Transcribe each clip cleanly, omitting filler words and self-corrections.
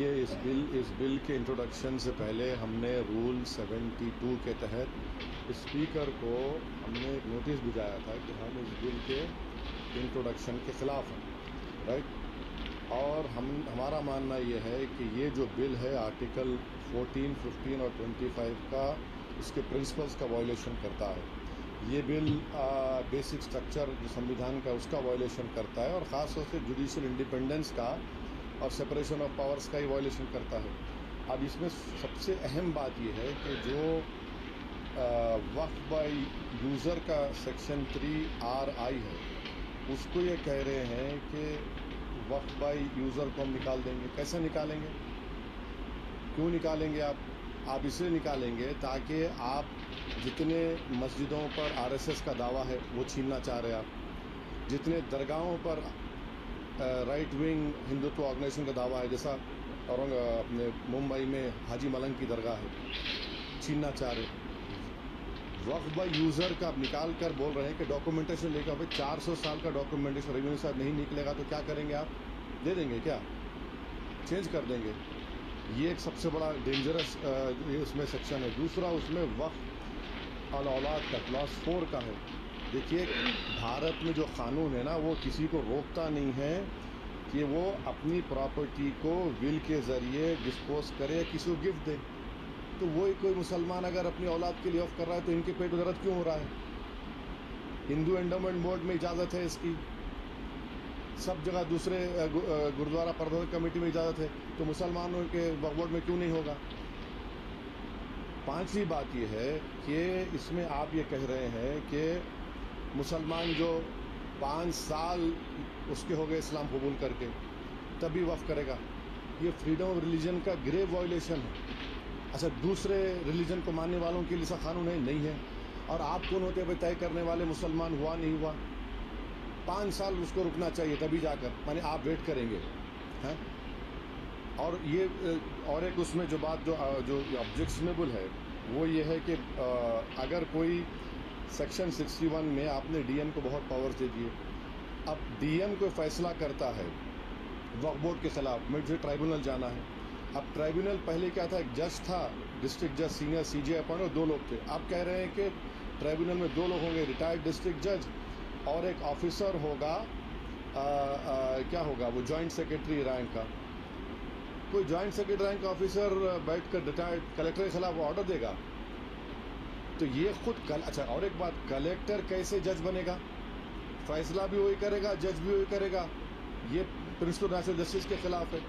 देखिए, इस बिल के इंट्रोडक्शन से पहले हमने रूल 72 के तहत स्पीकर को हमने एक नोटिस भिजवाया था कि हम इस बिल के इंट्रोडक्शन के ख़िलाफ़ हैं, राइट। और हमारा मानना ये है कि ये जो बिल है आर्टिकल 14, 15 और 25 का इसके प्रिंसिपल्स का वायलेशन करता है। ये बिल बेसिक स्ट्रक्चर जो संविधान का उसका वायलेशन करता है और ख़ास तौर से जुडिशल इंडिपेंडेंस का और सेपरेशन ऑफ पावर्स का ही वायलेशन करता है। अब इसमें सबसे अहम बात यह है कि जो वक्फ बाय यूज़र का सेक्शन 3RI है, उसको ये कह रहे हैं कि वक्फ बाय यूज़र को हम निकाल देंगे। कैसे निकालेंगे, क्यों निकालेंगे? आप इसलिए निकालेंगे ताकि आप जितने मस्जिदों पर RSS का दावा है वो छीनना चाह रहे हैं, आप जितने दरगाहों पर राइट विंग हिंदुत्व ऑर्गेनाइजेशन का दावा है, जैसा अपने मुंबई में हाजी मलंग की दरगाह है, छीनना चाह रहे। वक्फ बाय यूज़र का आप निकाल कर बोल रहे हैं कि डॉक्यूमेंटेशन लेकर भाई 400 साल का डॉक्यूमेंटेशन रेवेन्यू साहब नहीं निकलेगा तो क्या करेंगे? आप दे देंगे क्या? चेंज कर देंगे? ये एक सबसे बड़ा डेंजरस उसमें सेक्शन है। दूसरा उसमें वक्फ अल औलाद का क्लास 4 का है। देखिए, भारत में जो कानून है ना, वो किसी को रोकता नहीं है कि वो अपनी प्रॉपर्टी को विल के ज़रिए डिस्पोज करे, किसी को गिफ्ट दे। तो वही कोई मुसलमान अगर अपनी औलाद के लिए ऑफ कर रहा है तो इनके पेट में दर्द क्यों हो रहा है? हिंदू एंडोमेंट बोर्ड में इजाज़त है इसकी, सब जगह दूसरे गुरुद्वारा प्रबंधक कमेटी में इजाज़त है, तो मुसलमानों के वक्फ बोर्ड में क्यों नहीं होगा? पांचवी बात यह है कि इसमें आप ये कह रहे हैं कि मुसलमान जो 5 साल उसके हो गए इस्लाम कबूल करके तभी वक्फ करेगा। ये फ्रीडम ऑफ रिलीजन का ग्रेव वायलेशन है। अच्छा, दूसरे रिलीजन को मानने वालों के लिए ऐसा कानून है? नहीं है। और आप कौन होते हैं तय करने वाले मुसलमान हुआ नहीं हुआ? 5 साल उसको रुकना चाहिए तभी जाकर, माने आप वेट करेंगे हैं। और ये और एक उसमें जो बात जो ऑब्जेक्शनेबल है वो ये है कि अगर कोई सेक्शन 61 में आपने DM को बहुत पावर्स दे दिए, अब DM को फैसला करता है वक्फ बोर्ड के खिलाफ, मुझे ट्राइब्यूनल जाना है। अब ट्राइब्यूनल पहले क्या था, एक जज था, डिस्ट्रिक्ट जज, सीनियर CJ अपॉइंट, और 2 लोग थे। आप कह रहे हैं कि ट्राइब्यूनल में 2 लोग होंगे, रिटायर्ड डिस्ट्रिक्ट जज और एक ऑफिसर होगा, क्या होगा वो, जॉइंट सेक्रेटरी रैंक का। कोई जॉइंट सेक्रेटरी रैंक का ऑफिसर बैठ कर रिटायर्ड कलेक्टर के खिलाफ ऑर्डर देगा? तो ये खुद अच्छा, और एक बात, कलेक्टर कैसे जज बनेगा? फैसला भी वही करेगा, जज भी वही करेगा। ये प्रिंसिपल नेशनल जस्टिस के खिलाफ है।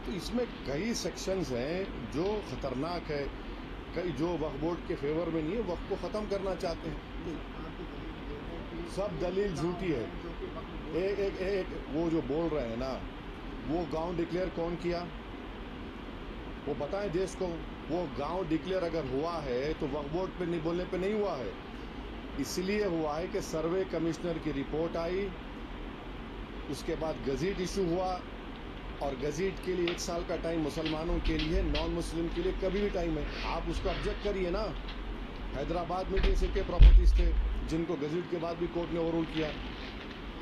तो इसमें कई सेक्शंस हैं जो ख़तरनाक है, कई जो वक्फ बोर्ड के फेवर में नहीं है, वक्फ को ख़त्म करना चाहते हैं। सब दलील झूठी है। एक वो जो बोल रहे हैं ना, वो गांव डिक्लेयर कौन किया वो बताएं देश को। वो गांव डिक्लेयर अगर हुआ है तो वक्फ बोर्ड पे नहीं, बोलने पे नहीं हुआ है। इसलिए हुआ है कि सर्वे कमिश्नर की रिपोर्ट आई, उसके बाद गज़ीट इशू हुआ, और गज़ीट के लिए 1 साल का टाइम मुसलमानों के लिए, नॉन मुस्लिम के लिए कभी भी टाइम है। आप उसको ऑब्जेक्ट करिए ना। हैदराबाद में भी ऐसे के प्रॉपर्टीज़ थे जिनको गज़ीट के बाद भी कोर्ट ने ओवररूल किया।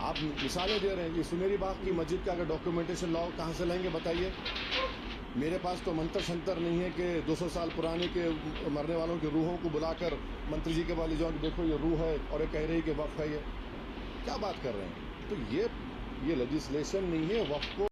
आप मिसालें दे रहे हैं कि सुनेरी बाग की मस्जिद का अगर डॉक्यूमेंटेशन लाओ, कहाँ से लाएंगे बताइए? मेरे पास तो मंत्र शंतर नहीं है कि 200 साल पुराने के मरने वालों की रूहों को बुलाकर मंत्री जी के पास ले जाओ कि देखो ये रूह है और ये कह रही है कि वक्फ है। ये क्या बात कर रहे हैं? तो ये लेजिस्लेशन नहीं है, वक्फ को